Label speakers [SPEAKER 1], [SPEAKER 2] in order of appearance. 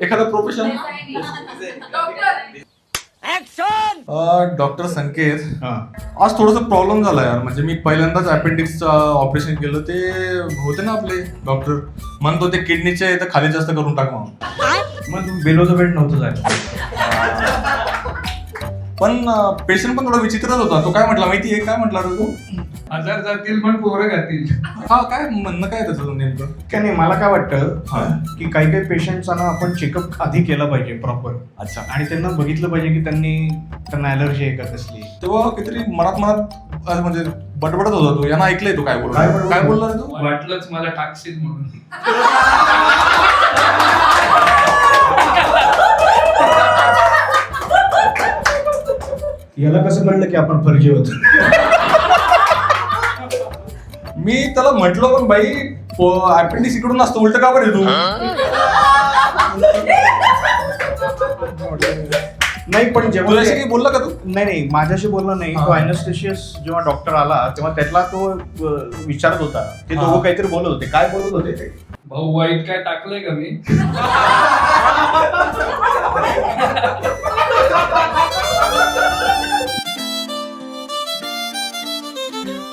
[SPEAKER 1] एखादं profession. Doctor संकेत, आज थोडस प्रॉब्लेम झाला यार. म्हणजे मी पहिल्यांदाच अपेंडिक्सचं ऑपरेशन केलं. ते होते ना आपले डॉक्टर, म्हणत होते किडनीचे इथं खाली जास्त करून टाक म्हणून.
[SPEAKER 2] मग तू बेलो द बेड नव्हतं झालं.
[SPEAKER 1] पण पेशंट पण थोडा विचित्रच होता. तो काय म्हटला माहितीये, काय म्हटला रे तू?
[SPEAKER 3] आजार जातील पण पोरं घातील.
[SPEAKER 1] हा, काय म्हणणं काय त्याचं नेमकं?
[SPEAKER 2] काय नाही, मला काय वाटतं की काही काही पेशंटचा ना आपण चेकअप आधी केलं पाहिजे प्रॉपर.
[SPEAKER 1] अच्छा.
[SPEAKER 2] आणि त्यांना बघितलं पाहिजे की त्यांना ॲलर्जी आहे का कसली.
[SPEAKER 1] तेव्हा कितीतरी मनात म्हणजे बडबडत होता तो. यांना ऐकलंय तो काय बोलला. काय बोलला रे तू?
[SPEAKER 3] वाटलंच मला टाकशील म्हणून.
[SPEAKER 2] याला कसं कळलं की आपण फर्जी होतो?
[SPEAKER 1] मी त्याला म्हटलो पण भाई अपेंडिक्स इकडून असतो, उलट का बरं तू?
[SPEAKER 2] नाही पण जेव्हा
[SPEAKER 1] तुझ्याशी काही बोलला का तू?
[SPEAKER 2] नाही माझ्याशी बोलला नाही. तो अॅनेस्थेशियस जेव्हा डॉक्टर आला तेव्हा त्यातला तो विचारत होता. ते दोघं काहीतरी बोलत होते. काय बोलत होते ते?
[SPEAKER 3] भाऊ वाईट काय टाकलंय का मी?